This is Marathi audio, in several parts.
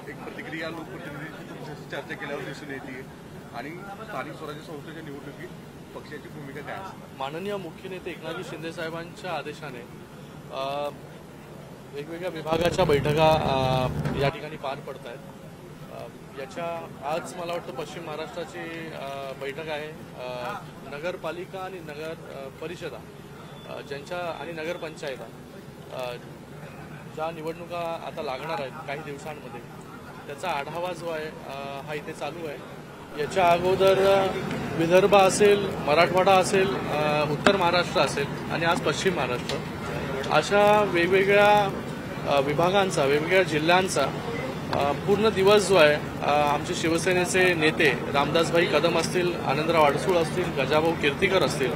एक प्रतिक्रिया लोकप्रतिनिधींशी चर्चा केल्यावर दिसून येते आणि स्थानिक स्वराज्य संस्थेच्या निवडणुकीत पक्षाची भूमिका काय असणार? माननीय मुख्य नेते एकनाथजी शिंदे साहेबांच्या आदेशाने वेगवेगळ्या विभागाच्या बैठका या ठिकाणी पार पडत आहेत. याच्या आज मला वाटतं पश्चिम महाराष्ट्राची बैठक आहे. नगरपालिका आणि नगर परिषदा ज्यांच्या आणि नगरपंचायता ज्या निवडणुका आता लागणार आहेत काही दिवसांमध्ये, त्याचा आढावा जो आहे हा इथे चालू आहे. याच्या अगोदर विदर्भ असेल, मराठवाडा असेल, उत्तर महाराष्ट्र असेल आणि आज पश्चिम महाराष्ट्र, अशा वेगवेगळ्या विभागांचा, वेगवेगळ्या जिल्ह्यांचा पूर्ण दिवस जो आहे आमचे शिवसेनेचे नेते रामदासभाई कदम असतील, आनंदराव अडसूळ असतील, गजाभाऊ कीर्तीकर असतील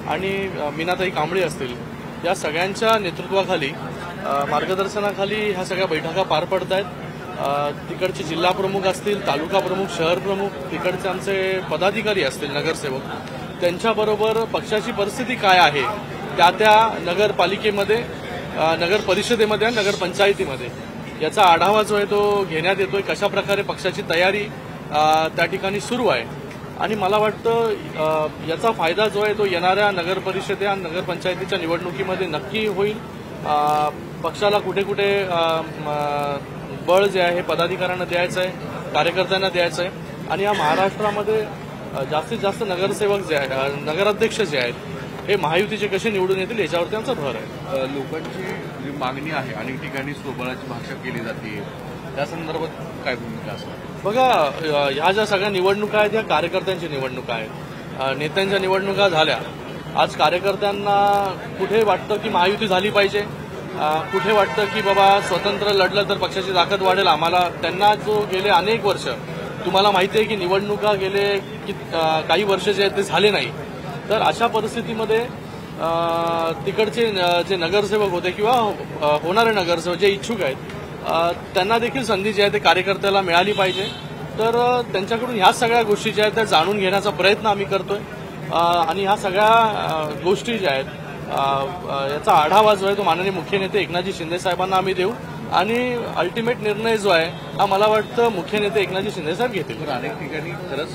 आणि मीनाताई कांबळे असतील, या सगळ्यांच्या नेतृत्वाखाली, मार्गदर्शनाखाली ह्या सगळ्या बैठका पार पडत आहेत. तिकडचे जिल्हा प्रमुख असतील, तालुका प्रमुख, शहर प्रमुख, तिकडचे आमचे पदाधिकारी असतील, नगरसेवक, त्यांच्याबरोबर पक्षाची परिस्थिती काय आहे त्या नगरपालिकेमध्ये, नगर परिषदेमध्ये आणि नगरपंचायतीमध्ये याचा आढावा जो आहे तो घेण्यात येतोय. कशा प्रकारे पक्षाची तयारी त्या ठिकाणी सुरू आहे आणि मला वाटतं याचा फायदा जो आहे तो येणाऱ्या नगर परिषदे आणि नगरपंचायतीच्या निवडणुकीमध्ये नक्की होईल. पक्षाला कुठे कुठे बळ जे आहे हे पदाधिकाऱ्यांना द्यायचं आहे, कार्यकर्त्यांना द्यायचं आहे आणि या महाराष्ट्रामध्ये जास्तीत जास्त नगरसेवक जे आहेत, नगराध्यक्ष जे आहेत, हे महायुतीचे कसे निवडून येतील याच्यावरती आमचा भर आहे. लोकांची जी मागणी आहे अनेक ठिकाणी स्वबळाची भाषा केली जाते, त्या संदर्भात काय भूमिका असणार? बघा, ह्या ज्या सगळ्या निवडणुका आहेत ह्या कार्यकर्त्यांच्या निवडणुका आहेत. नेत्यांच्या निवडणुका झाल्या. आज कार्यकर्त्यांना कुठे वाटतं की महायुती झाली पाहिजे, कुठे वाटतं की बाबा स्वतंत्र लढलं तर पक्षाची ताकद वाढेल. आम्हाला त्यांना जो गेले अनेक वर्ष, तुम्हाला माहिती आहे की निवडणुका गेले काही वर्ष जे आहेत ते झाले नाही, तर अशा परिस्थितीमध्ये तिकडचे जे नगरसेवक होते किंवा होणारे नगरसेवक जे इच्छुक आहेत त्यांना देखील संधी जी आहे ते कार्यकर्त्याला मिळाली पाहिजे. तर त्यांच्याकडून ह्या सगळ्या गोष्टी ज्या आहेत त्या जाणून घेण्याचा प्रयत्न आम्ही करतोय आणि ह्या सगळ्या गोष्टी ज्या आहेत याचा आढावा जो आहे तो माननीय मुख्य नेते एकनाथजी शिंदे साहेबांना आम्ही देऊ आणि अल्टिमेट निर्णय जो आहे हा मला वाटतं मुख्य नेते एकनाथजी शिंदे साहेब घेतील. तर अनेक ठिकाणी खरंच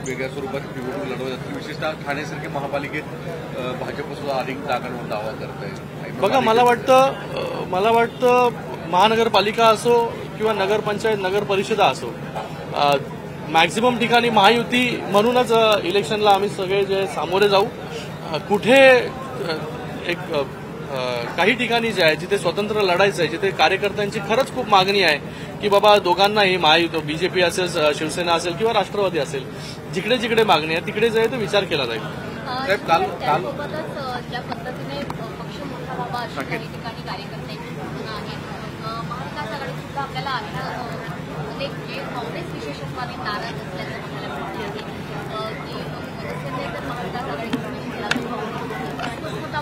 वेगळ्या स्वरूपात निवडणूक लढवत जाते, विशेषतः ठाणेसारख्या महापालिकेत भाजप सुद्धा अनेक जागांवर दावा करत आहे. बघा, मला वाटतं महानगरपालिका असो किंवा नगरपंचायत, नगर परिषदा असो, मॅक्झिमम ठिकाणी महायुती म्हणूनच इलेक्शनला आम्ही सगळे जे सामोरे जाऊ. कुठे एक काही ठिकाणी जे आहे जिथे स्वतंत्र लढायचं आहे, जिथे कार्यकर्त्यांची खरंच खूप मागणी आहे की बाबा दोघांनाही महायुती, बीजेपी असेल, शिवसेना असेल किंवा राष्ट्रवादी असेल, जिकडे जिकडे मागणी आहे तिकडे जे आहे तो विचार केला जाईल. साहेब, काल ज्या पद्धतीने पक्ष मोठा व्हावा अशा काही ठिकाणी कार्यकर्त्यांची भावना आहे. महाविकास आघाडी सुद्धा आपल्याला अशा काँग्रेस विशेषत्वाने नाराज असल्याचं आपल्याला माहिती आहे की शिवसेने तर महाविकास आघाडी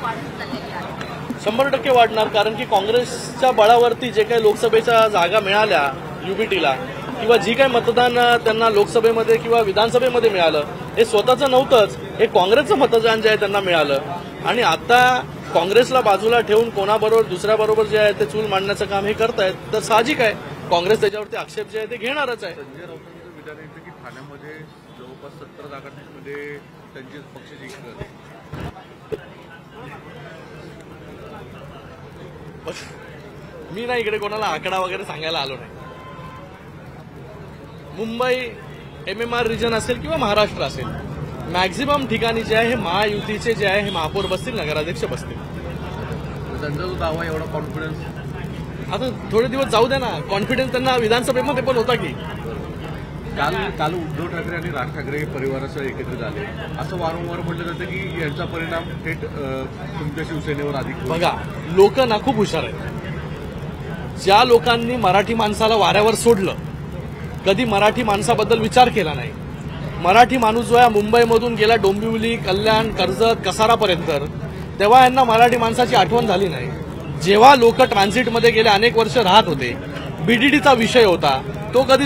वाढत चाललेली आहे. 100% वाढणार, कारण की काँग्रेसच्या बळावरती जे काही लोकसभेच्या जागा मिळाल्या युबीटीला किंवा जी काही मतदान त्यांना लोकसभेमध्ये किंवा विधानसभेमध्ये मिळालं हे स्वतःचं नव्हतंच, हे काँग्रेसचं मतदान जे आहे त्यांना मिळालं. आणि आता काँग्रेसला बाजूला ठेवून कोणाबरोबर दुसऱ्याबरोबर जे आहे ते चूल मांडण्याचं काम हे करतायत, तर साहजिक आहे काँग्रेस त्याच्यावरती आक्षेप जे आहे ते घेणारच आहे. संजय राऊतांचं विधान येतं की ठाण्यामध्ये जवळपास 17 जागांमध्ये त्यांचे पक्ष जिंकले. मी ना इकडे कोणाला आकडा वगैरे सांगायला आलो नाही. मुंबई MMR रिजन असेल किंवा महाराष्ट्र असेल, मॅक्झिमम ठिकाणी जे आहे हे महायुतीचे जे आहे हे महापौर बसतील, नगराध्यक्ष बसतील. त्यांचा जो दावा एवढा कॉन्फिडन्स, आता थोडे दिवस जाऊ द्या ना. कॉन्फिडन्स त्यांना विधानसभेमध्ये पण होता की. काल उद्धव ठाकरे आणि राज ठाकरे परिवारासह एकत्रित आले, असं वारंवार म्हटलं जातं की यांचा परिणाम थेट तुमच्या शिवसेनेवर अधिक. बघा, लोक ना खूप हुशार आहेत. ज्या लोकांनी मराठी माणसाला वाऱ्यावर सोडलं, कधी मराठी माणसाबद्दल विचार केला नाही. मराठी माणूस जो आहे मुंबईमधून गेला डोंबिवली, कल्याण, कर्जत, कसारापर्यंत, तेव्हा यांना मराठी माणसाची आठवण झाली नाही. जेव्हा लोक ट्रान्झिटमध्ये गेले अनेक वर्ष राहत होते, बीडीडीचा विषय होता, तो कधी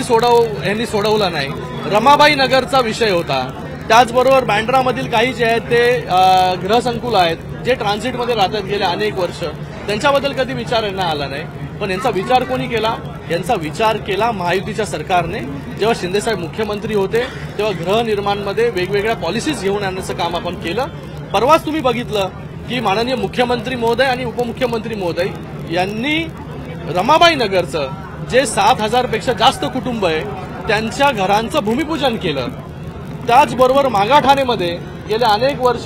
यांनी सोडवला नाही. रमाबाई नगरचा विषय होता. त्याचबरोबर बँड्रामधील काही जे आहेत ते गृहसंकुल आहेत जे ट्रान्झिटमध्ये राहतात गेले अनेक वर्ष, त्यांच्याबद्दल कधी विचार यांना आला नाही. पण यांचा विचार कोणी केला? यांचा विचार केला महायुतीच्या सरकारने. जेव्हा शिंदेसाहेब मुख्यमंत्री होते तेव्हा गृहनिर्माणमध्ये वेगवेगळ्या पॉलिसीज घेऊन आणण्याचं काम आपण केलं. परवाच तुम्ही बघितलं की माननीय मुख्यमंत्री महोदय आणि उपमुख्यमंत्री महोदय यांनी रमाबाई नगरचं जे 7,000 पेक्षा जास्त कुटुंब आहे त्यांच्या घरांचं भूमिपूजन केलं. त्याचबरोबर मागाठाणेमध्ये गेले अनेक वर्ष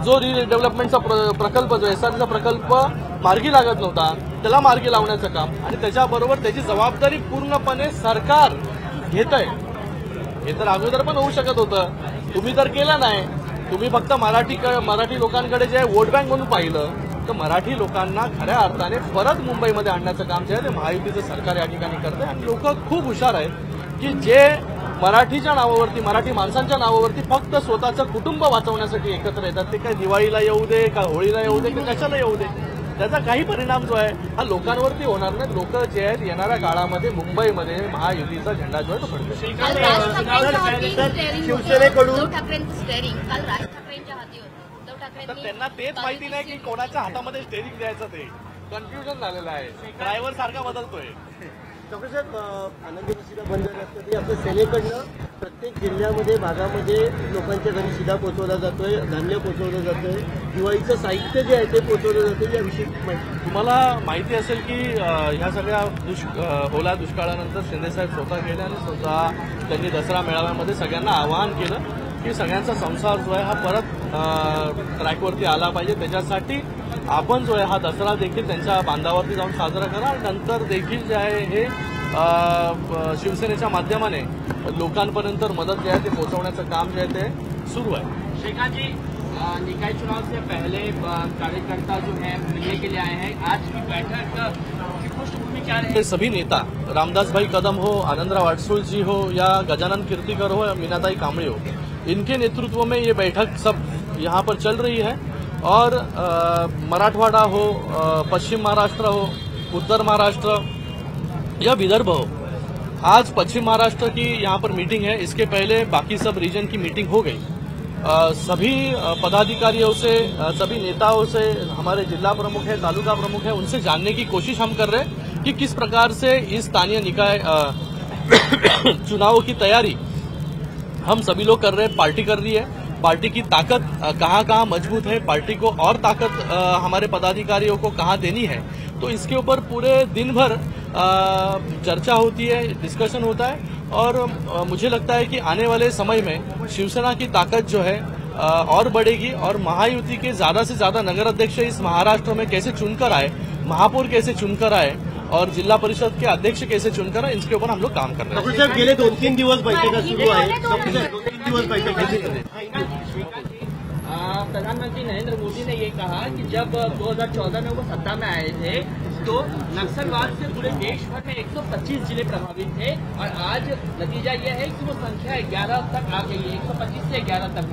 जो रिडेव्हलपमेंटचा प्रकल्प जो एसआरचा प्रकल्प मार्गी लागत नव्हता त्याला मार्गी लावण्याचं काम आणि त्याच्याबरोबर त्याची जबाबदारी पूर्णपणे सरकार घेत आहे. हे तर अगोदर पण होऊ शकत होतं, तुम्ही तर केलं नाही. तुम्ही फक्त मराठी लोकांकडे जे वोट बँक म्हणून पाहिलं तर मराठी लोकांना खऱ्या अर्थाने परत मुंबईमध्ये आणण्याचं काम जे आहे ते महायुतीचं सरकार या ठिकाणी करते. आणि लोक खूप हुशार आहेत की जे मराठीच्या नावावरती मराठी माणसांच्या नावावरती फक्त स्वतःचं कुटुंब वाचवण्यासाठी एकत्र येतात. ते काय दिवाळीला येऊ दे का होळीला येऊ दे की कशाला येऊ दे, त्याचा काही परिणाम जो आहे हा लोकांवरती होणार नाही. लोक जे आहेत येणाऱ्या काळामध्ये मुंबईमध्ये महायुतीचा झेंडा जो आहे तो फडकेल. काल राज ठाकरेंकडून उद्धव ठाकरेंचं स्टेअरिंग काल राज ठाकरेंच्या हाती होतं. उद्धव तर ठाकरेंनी त्यांना तेच माहिती नाही की कोणाच्या हातामध्ये स्टेरिंग द्यायचं, ते कन्फ्युजन झालेलं आहे. ड्रायव्हर सारखा बदलतोय. डॉक्टर साहेब, आनंदी शिधा बंद असतं ते आपल्या सेनेकडनं प्रत्येक जिल्ह्यामध्ये भागामध्ये लोकांच्या घरी शिधा पोहोचवला जातोय, धान्य पोहोचवलं जातोय, दिवाळीचं साहित्य जे आहे ते पोहोचवलं जातं. याविषयी तुम्हाला माहिती असेल की ह्या सगळ्या ओला दुष्काळानंतर शिंदेसाहेब स्वतः गेले आणि स्वतः त्यांनी दसरा मेळाव्यामध्ये सगळ्यांना आवाहन केलं की सगळ्यांचा संसार जो आहे हा परत ट्रॅकवरती आला पाहिजे. त्याच्यासाठी आपण जो आहे हा दसरा देखील त्यांच्या बांधावरती जाऊन साजरा करा आणि नंतर देखील जे आहे हे शिवसेनेच्या माध्यमाने लोकांपर्यंत मदत जे आहे ते पोहोचवण्याचं काम जे आहे ते सुरू आहे. श्रीकांत जी, निकाय चुनाव से पहले कार्यकर्ता जो है मिलने के लिए आए हैं, आज की बैठक की पृष्ठभूमि क्या रही? ये सभी नेता रामदास भाई कदम हो, आनंदराव अडसूळ जी हो या गजानन कीर्तिकर हो या मीनाताई कांबळे हो, इनके नेतृत्व में ये बैठक सब यहाँ पर चल रही है. और मराठवाड़ा हो, पश्चिम महाराष्ट्र हो, उत्तर महाराष्ट्र या विदर्भ हो, आज पश्चिम महाराष्ट्र की यहाँ पर मीटिंग है. इसके पहले बाकी सब रीजन की मीटिंग हो गई. सभी पदाधिकारियों से, सभी नेताओं से, हमारे जिला प्रमुख है, तालुका प्रमुख है, उनसे जानने की कोशिश हम कर रहे हैं कि किस प्रकार से इस स्थानीय निकाय चुनावों की तैयारी हम सभी लोग कर रहे हैं. पार्टी कर रही है. पार्टी की ताकत कहाँ कहाँ मजबूत है, पार्टी को और ताकत हमारे पदाधिकारियों को कहाँ देनी है, तो इसके ऊपर पूरे दिन भर चर्चा होती है, डिस्कशन होता है. और मुझे लगता है कि आने वाले समय में शिवसेना की ताकत जो है और बढ़ेगी और महायुति के ज्यादा से ज्यादा नगर अध्यक्ष इस महाराष्ट्र में कैसे चुनकर आए, महापौर कैसे चुनकर आए और जिला परिषद के अध्यक्ष कैसे चुनकर आए, इसके ऊपर हम लोग काम कर रहे हैं. डॉक्टर साहेब, गेले 2-3 दिवस बैठका सुरू आहे. 2-3 दिवस बैठक. प्रधानमंत्री नरेंद्र मोदी ने ये कहा कि जब 2014 में वो सत्ता में आए थे तो नक्सलवाद से पूरे देश भर में 125 जिले प्रभावित थे और आज नतीजा ये है कि वो संख्या 11 तक आ गई है. 125 से 11 तक.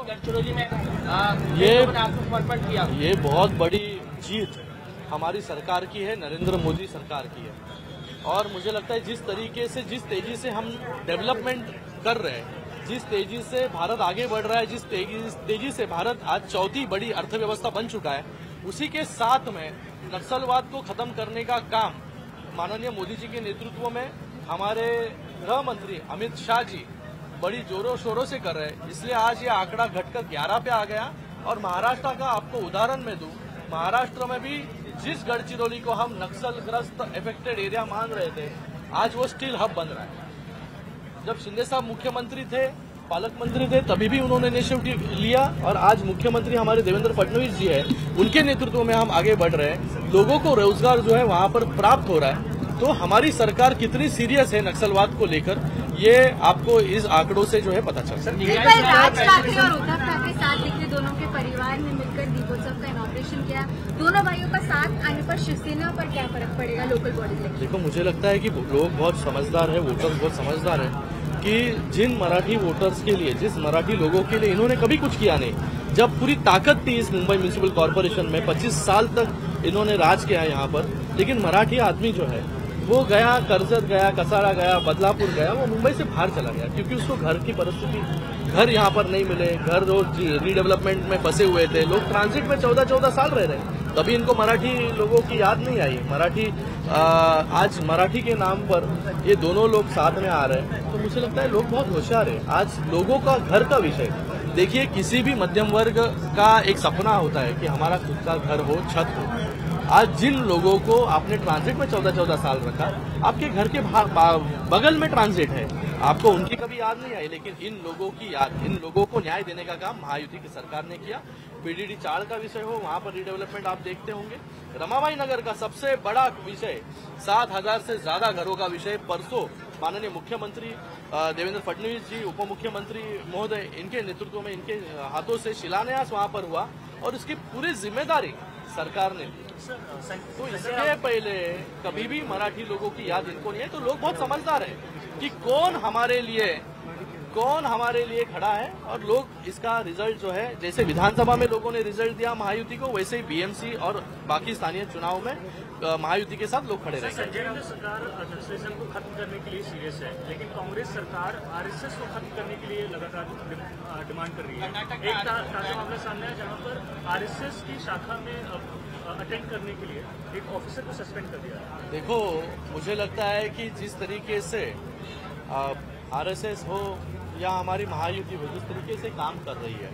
गढ़चिरौली में आत्मसमर्पण किया. ये बहुत बड़ी जीत हमारी सरकार की है, नरेंद्र मोदी सरकार की है. और मुझे लगता है जिस तरीके से, जिस तेजी से हम डेवलपमेंट कर रहे हैं, जिस तेजी से भारत आगे बढ़ रहा है, जिस तेजी से भारत आज चौथी बड़ी अर्थव्यवस्था बन चुका है, उसी के साथ में नक्सलवाद को खत्म करने का काम माननीय मोदी जी के नेतृत्व में हमारे गृह मंत्री अमित शाह जी बड़ी जोरों शोरों से कर रहे हैं. इसलिए आज ये आंकड़ा घटकर 11 पे आ गया. और महाराष्ट्र का आपको उदाहरण मैं दूं, महाराष्ट्र में भी जिस गढ़चिरौली को हम नक्सलग्रस्त अफेक्टेड एरिया मान रहे थे, आज वो स्टील हब बन रहा है. जब शिंदे साहब मुख्यमंत्री थे, पालक मंत्री थे, तभी भी उन्होंने इनिशिएटिव लिया और आज मुख्यमंत्री हमारे देवेंद्र फडणवीस जी है, उनके नेतृत्व में हम आगे बढ़ रहे हैं. लोगों को रोजगार जो है वहां पर प्राप्त हो रहा है. तो हमारी सरकार कितनी सीरियस है नक्सलवाद को लेकर, ये आपको इस आंकड़ों से जो है पता चल सकता है. राज ठाकरे और उद्धव ठाकरे साथ दिखे, दोनों के परिवार ने मिलकर दीपोत्सव का इनॉग्रेशन किया. दोनों भाइयों का साथ आने पर शिवसेना पर क्या फर्क पड़ेगा लोकल बॉडी इलेक्शन? देखो, मुझे लगता है कि लोग बहुत समझदार है, वोटर्स बहुत समझदार है कि जिन मराठी वोटर्स के लिए, जिस मराठी लोगों के लिए इन्होंने कभी कुछ किया नहीं, जब पूरी ताकत थी इस मुंबई म्यूनिसिपल कॉर्पोरेशन में, 25 साल तक इन्होंने राज किया है यहाँ पर, लेकिन मराठी आदमी जो है वो गया, कर्जत गया, कसारा गया, बदलापुर गया, वो मुंबई से बाहर चला गया क्योंकि उसको घर की परिस्थिति, घर यहाँ पर नहीं मिले, घर जो रीडेवलपमेंट में फंसे हुए थे, लोग ट्रांजिट में 14-14 साल रह रहे. तभी इनको मराठी लोगों की याद नहीं आई। आज मराठी के नाम पर ये दोनों लोग साथ में आ रहे हैं, तो मुझे लगता है लोग बहुत होशियार है। आज लोगों का घर का विषय देखिए, किसी भी मध्यम वर्ग का एक सपना होता है कि हमारा खुद का घर हो, छत हो। आज जिन लोगों को आपने ट्रांजिट में 14-14 साल रखा, आपके घर के बगल में ट्रांजिट है, आपको उनकी कभी याद नहीं आई, लेकिन इन लोगों को न्याय देने का काम महायुति की सरकार ने किया। पीडीडी 4 का विषय हो, वहां पर रिडेवलपमेंट आप देखते होंगे। रमाबाई नगर का सबसे बड़ा विषय, 7,000 से ज्यादा घरों का विषय, परसों माननीय मुख्यमंत्री देवेंद्र फडणवीस जी, उप मुख्यमंत्री महोदय, इनके नेतृत्व में, इनके हाथों से शिलान्यास वहां पर हुआ और इसकी पूरी जिम्मेदारी सरकार ने ली। तो इसके पहले कभी भी मराठी लोगों की याद इनको नहीं है। तो लोग बहुत समझदार है कि कौन हमारे लिए खड़ा है, और लोग इसका रिजल्ट जो है, जैसे विधानसभा में लोगों ने रिजल्ट दिया महायुति को, वैसे ही बीएमसी और बाकी स्थानीय चुनाव में महायुति के साथ लोग खड़े रहेंगे। संजय गांधी सरकार नक्सलिज्म को खत्म करने के लिए सीरियस है, लेकिन कांग्रेस सरकार आरएसएस को खत्म करने के लिए लगातार डिमांड कर रही है। एक ताजा मामला सामने है जहां पर आरएसएस की शाखा में अटेंड करने के लिए एक ऑफिसर को सस्पेंड कर दिया है। देखो, मुझे लगता है कि जिस तरीके से आरएसएस हो या हमारी महायुति हो, जिस तरीके से काम कर रही है,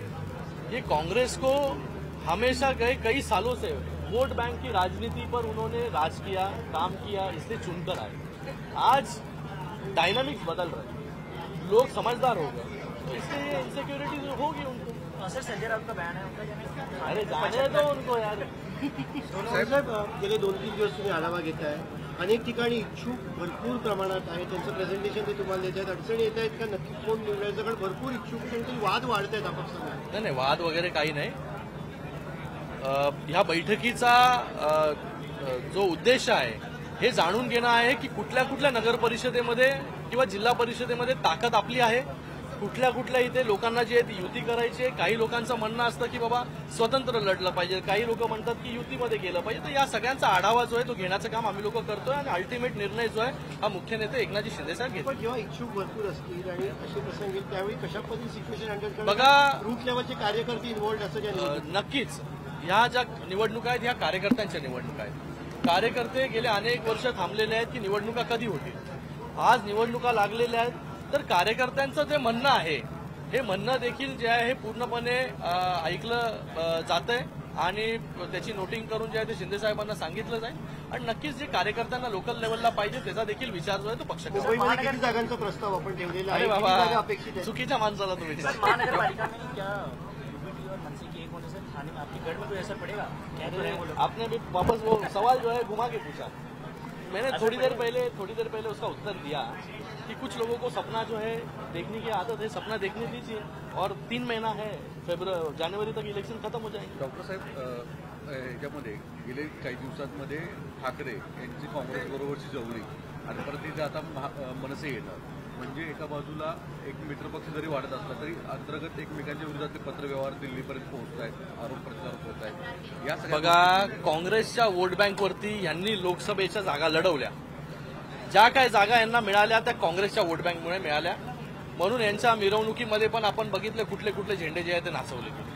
ये कांग्रेस को हमेशा गए कई सालों से वोट बैंक की राजनीति पर उन्होंने राज किया, काम किया, इसलिए चुनकर आए। आज डायनामिक्स बदल रहे, लोग समझदार हो गए, तो इसलिए ये इनसिक्योरिटी होगी उनको। सर, संजय राउत का बयान है उनका, अरे जाने दो उनको यार। साहेब, गेले 2-3 दिवस तुम्ही आढावा घेताय, अनेक ठिकाणी इच्छुक भरपूर प्रमाणात आहे, त्यांचं प्रेझेंटेशन ते तुम्हाला देत आहेत, अडचणी येत आहेत का नक्की कोण निवडायचं? कारण भरपूर इच्छुक तरी वाद वाढत आहेत आपापसात. नाही, वाद वगैरे काही नाही. ह्या बैठकीचा जो उद्देश आहे हे जाणून घेणं आहे की कुठल्या कुठल्या नगर परिषदेमध्ये किंवा जिल्हा परिषदेमध्ये ताकद आपली आहे, कुठल्या कुठल्या इथे लोकांना जे युती करायची आहे. काही लोकांचं म्हणणं असतं की बाबा स्वतंत्र लढलं पाहिजे, काही लोक म्हणतात की युतीमध्ये गेलं पाहिजे. तर या सगळ्यांचा आढावा जो आहे तो घेण्याचं काम आम्ही लोक करतोय आणि अल्टिमेट निर्णय जो आहे हा मुख्य नेते एकनाथजी शिंदे साहेब घेतात. पण जेव्हा इच्छुक भरपूर असतील आणि असे प्रसंग येईल त्यावेळी कशा पद्धतीने सिच्युएशन हँडल करणार? बघा, रूट लेवलचे कार्यकर्ते इन्व्हॉल्ड असं ज्या नक्कीच ह्या ज्या निवडणुका आहेत ह्या कार्यकर्त्यांच्या निवडणुका आहेत. कार्यकर्ते गेले अनेक वर्ष थांबलेले आहेत की निवडणुका कधी होतील. आज निवडणुका लागलेल्या आहेत, तर कार्यकर्त्यांचं जे म्हणणं आहे हे म्हणणं देखील जे आहे हे पूर्णपणे ऐकलं जातंय आणि त्याची नोटिंग करून जे आहे ते शिंदे साहेबांना सांगितलं जाईल. आणि नक्कीच जे कार्यकर्त्यांना लोकल लेवलला पाहिजे त्याचा देखील विचार जो आहे तो पक्ष करेल. मुंबईमध्ये किती जागांचा प्रस्ताव आपण ठेवलेला आहे? अरे किती जागा बाबा, अपेक्षित आहे? चुकीच्या माणसाला तुम्ही महानगर पालिका में क्या यूपीटी और मनसे की एक होने से थाने में आपके गढ़ में कोई असर पड़ेगा? क्या तो है वो लोग? आपने भी वापस वो सवाल जो है घुमा के पूछा. मैंने थोड़ी देर पहले उसका उत्तर दिया कि कुछ लोगों को सपना जो है देखने की आदत है, सपना देखने दीजिए, और 3 महीना है, जानेवारी तक इलेक्शन खत्म हो जाएंगे. डॉक्टर साहेब, ह्याच्यामध्ये गेले काही दिवसांमध्ये ठाकरे यांची काँग्रेस बरोबरची जवळी आणि परत तिथे आता मनसे येतात. म्हणजे एका बाजूला एक मित्रपक्ष जरी वाढत असला तरी अंतर्गत एकमेकांच्या विरोधातले पत्रव्यवहार दिल्लीपर्यंत पोहोचत आहेत, आरोप प्रत्यारोप होत आहेत. या बघा, काँग्रेसच्या वोट बँकवरती यांनी लोकसभेच्या जागा लढवल्या. ज्या काय जागा यांना मिळाल्या त्या काँग्रेसच्या वोट बँकमुळे मिळाल्या. म्हणून यांच्या मिरवणुकीमध्ये पण आपण बघितलं कुठले कुठले झेंडे जे आहे ते नाचवले गेले.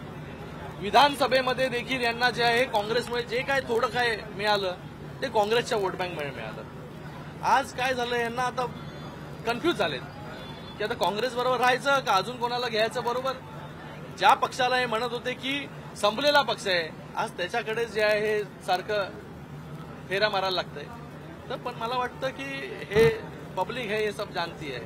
विधानसभेमध्ये देखील यांना जे आहे काँग्रेसमुळे जे काय थोडं काय मिळालं ते काँग्रेसच्या वोट बँकमुळे मिळालं. आज काय झालं, यांना आता कन्फ्यूज झालेत की आता काँग्रेस बरोबर राहायचं का अजून कोणाला घ्यायचं बरोबर. ज्या पक्षाला हे म्हणत होते की संपलेला पक्ष आहे, आज त्याच्याकडे जे आहे हे सारखं फेऱ्या मारायला लागतंय. तर पण मला वाटतं की हे पब्लिक है, ये सब जानती है.